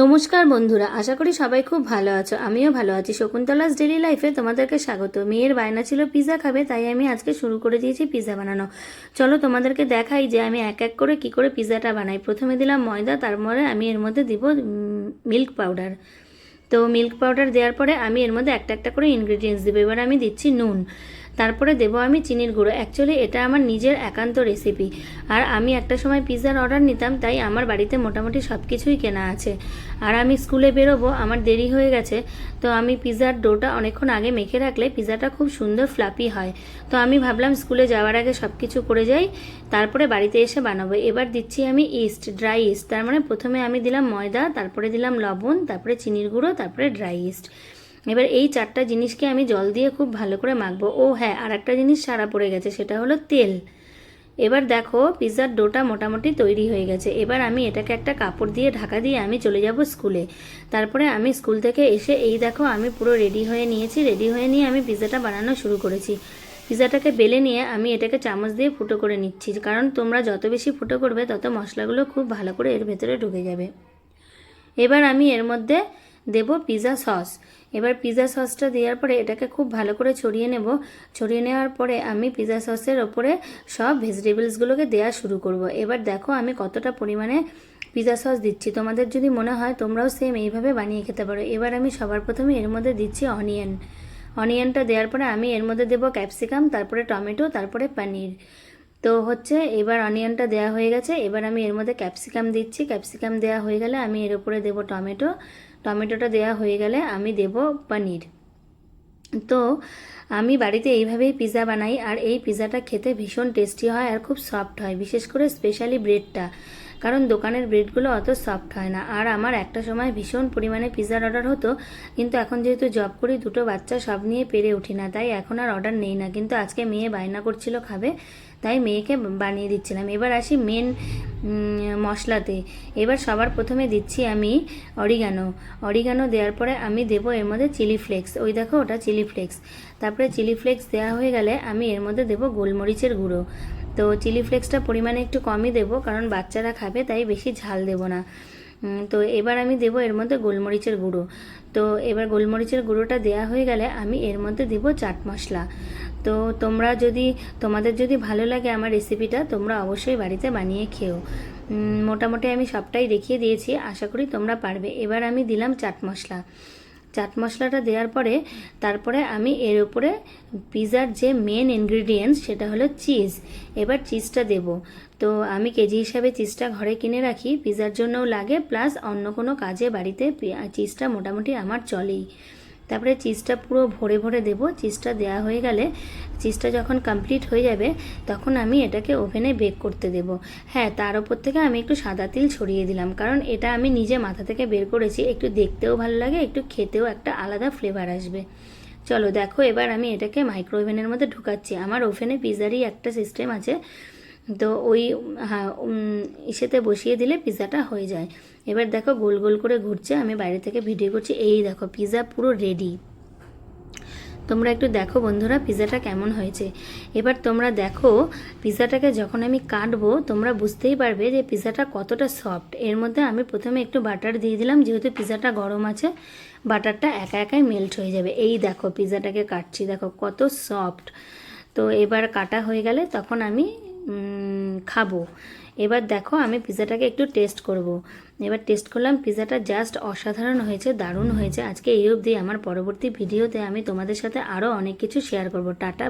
নমস্কার বন্ধুরা, আশা করি সবাই খুব ভালো আছো। আমিও ভালো আছি। শকুন্তলাস ডেইলি লাইফে তোমাদেরকে স্বাগত। মেয়ের বায়না ছিল পিৎজা খাবে, তাই আমি আজকে শুরু করে দিয়েছি পিৎজা বানানো। চলো তোমাদেরকে দেখাই যে আমি এক এক করে কি করে পিৎজাটা বানাই। প্রথমে দিলাম ময়দা, তারপরে আমি এর মধ্যে দিব মিল্ক পাউডার। তো মিল্ক পাউডার দেওয়ার পরে আমি এর মধ্যে একটা একটা করে ইনগ্রিডিয়েন্টস দেবো। এবার আমি দিচ্ছি নুন, তারপরে দেবো আমি চিনির গুঁড়ো। অ্যাকচুয়ালি এটা আমার নিজের একান্ত রেসিপি, আর আমি একটা সময় পিৎজার অর্ডার নিতাম, তাই আমার বাড়িতে মোটামুটি সব কিছুই কেনা আছে। আর আমি স্কুলে বেরোবো, আমার দেরি হয়ে গেছে, তো আমি পিৎজার ডোটা অনেকক্ষণ আগে মেখে রাখলে পিৎজাটা খুব সুন্দর ফ্লাপি হয়। তো আমি ভাবলাম স্কুলে যাওয়ার আগে সব কিছু করে যাই, তারপরে বাড়িতে এসে বানাবো। এবার দিচ্ছি আমি ইস্ট, ড্রাই ইস্ট। তার মানে প্রথমে আমি দিলাম ময়দা, তারপরে দিলাম লবণ, তারপরে চিনির গুঁড়ো, তারপরে ড্রাই ইস্ট। এবার এই চারটা জিনিসকে আমি জল দিয়ে খুব ভালো করে মাখবো। ও হ্যাঁ, আর একটা জিনিস সারা পড়ে গেছে, সেটা হলো তেল। এবার দেখো পিৎজার ডোটা মোটামুটি তৈরি হয়ে গেছে। এবার আমি এটাকে একটা কাপড় দিয়ে ঢাকা দিয়ে আমি চলে যাব স্কুলে। তারপরে আমি স্কুল থেকে এসে এই দেখো আমি পুরো রেডি হয়ে নিয়েছি। রেডি হয়ে নিয়ে আমি পিৎজাটা বানানো শুরু করেছি। পিৎজাটাকে বেলে নিয়ে আমি এটাকে চামচ দিয়ে ফুটো করে নিচ্ছি, কারণ তোমরা যত বেশি ফুটো করবে তত মশলাগুলো খুব ভালো করে এর ভেতরে ঢুকে যাবে। এবার আমি এর মধ্যে দেব পিৎজা সস। এবার পিৎজা সসটা দেওয়ার পরে এটাকে খুব ভালো করে ছড়িয়ে নেব। ছড়িয়ে নেওয়ার পরে আমি পিৎজা সসের ওপরে সব ভেজিটেবলসগুলোকে দেওয়া শুরু করব। এবার দেখো আমি কতটা পরিমাণে পিৎজা সস দিচ্ছি। তোমাদের যদি মনে হয় তোমরাও সেম এইভাবে বানিয়ে খেতে পারো। এবার আমি সবার প্রথমে এর মধ্যে দিচ্ছি অনিয়ন। অনিয়নটা দেওয়ার পরে আমি এর মধ্যে দেবো ক্যাপসিকাম, তারপরে টমেটো, তারপরে পনির। তো হচ্ছে এবার অনিয়নটা দেওয়া হয়ে গেছে। এবার আমি এর মধ্যে ক্যাপসিকাম দিচ্ছি। ক্যাপসিকাম দেওয়া হয়ে গেলে আমি এর উপরে দেবো টমেটো। টমেটোটা দেওয়া হয়ে গেলে আমি দেব পনির। তো আমি বাড়িতে এইভাবেই পিৎজা বানাই, আর এই পিৎজাটা খেতে ভীষণ টেস্টি হয় আর খুব সফট হয়, বিশেষ করে স্পেশালি ব্রেডটা, কারণ দোকানের ব্রেডগুলো অত সফট হয় না। আর আমার একটা সময় ভীষণ পরিমাণে পিৎজার অর্ডার হতো, কিন্তু এখন যেহেতু জব করি, দুটো বাচ্চা, সব নিয়ে পেরে উঠি না, তাই এখন আর অর্ডার নেই না। কিন্তু আজকে মেয়ে বায়না করছিল খাবে, তাই মেয়েকে বানিয়ে দিচ্ছিলাম। এবার আসি মেন মশলাতে। এবার সবার প্রথমে দিচ্ছি আমি অরিগানো। অরিগানো দেওয়ার পরে আমি দেবো এর মধ্যে চিলি ফ্লেক্স। ওই দেখো ওটা চিলি ফ্লেক্স। তারপরে চিলি ফ্লেক্স দেওয়া হয়ে গেলে আমি এর মধ্যে দেবো গোলমরিচের গুঁড়ো। তো চিলি ফ্লেক্সটা পরিমাণে একটু কমই দেবো, কারণ বাচ্চারা খাবে, তাই বেশি ঝাল দেবো না। তো এবার আমি দেবো এর মধ্যে গোলমরিচের গুঁড়ো। তো এবার গোলমরিচের গুঁড়োটা দেওয়া হয়ে গেলে আমি এর মধ্যে দেবো চাট মশলা। তো তোমাদের যদি ভালো লাগে আমার রেসিপিটা, তোমরা অবশ্যই বাড়িতে বানিয়ে খেও। মোটামুটি আমি সবটাই দেখিয়ে দিয়েছি, আশা করি তোমরা পারবে। এবার আমি দিলাম চাট মশলা। চাট মশলাটা দেওয়ার পরে তারপরে আমি এর উপরে পিৎজার যে মেন ইনগ্রিডিয়েন্টস সেটা হলো চিজ। এবার চিজটা দেব। তো আমি কেজি হিসাবে চিজটা ঘরে কিনে রাখি, পিৎজার জন্যও লাগে, প্লাস অন্য কোনো কাজে বাড়িতে চিজটা মোটামুটি আমার চলেই। তারপরে চিজটা পুরো ভরে ভরে দেব। চিজটা দেওয়া হয়ে গেলে, চিজটা যখন কমপ্লিট হয়ে যাবে, তখন আমি এটাকে ওভেনে বেক করতে দেব। হ্যাঁ, তার ওপর থেকে আমি একটু সাদা তিল ছড়িয়ে দিলাম, কারণ এটা আমি নিজে মাথা থেকে বের করেছি। একটু দেখতেও ভালো লাগে, একটু খেতেও একটা আলাদা ফ্লেভার আসবে। চলো দেখো, এবার আমি এটাকে মাইক্রো ওভেনের মধ্যে ঢুকাচ্ছি। আমার ওভেনে পিৎজারই একটা সিস্টেম আছে, তো ওই হ্যাঁ ইসেতে বসিয়ে দিলে পিৎজাটা হয়ে যায়। এবার দেখো গোল গোল করে ঘুরছে, আমি বাইরে থেকে ভিডিও করছি। এই দেখো পিৎজা পুরো রেডি। তোমরা একটু দেখো বন্ধুরা পিৎজাটা কেমন হয়েছে। এবার তোমরা দেখো পিৎজাটাকে যখন আমি কাটবো, তোমরা বুঝতেই পারবে যে পিৎজাটা কতটা সফট। এর মধ্যে আমি প্রথমে একটু বাটার দিয়ে দিলাম, যেহেতু পিৎজাটা গরম আছে, বাটারটা একা একাই মেল্ট হয়ে যাবে। এই দেখো পিৎজাটাকে কাটছি, দেখো কত সফট। তো এবার কাটা হয়ে গেলে তখন আমি খাবো। এবার দেখো আমি পিৎজাটাকে একটু টেস্ট করব। এবার টেস্ট করলাম, পিৎজাটা জাস্ট অসাধারণ হয়েছে, দারুণ হয়েছে। আজকে এই অবধি। আমার পরবর্তী ভিডিওতে আমি তোমাদের সাথে আরও অনেক কিছু শেয়ার করব। টাটা।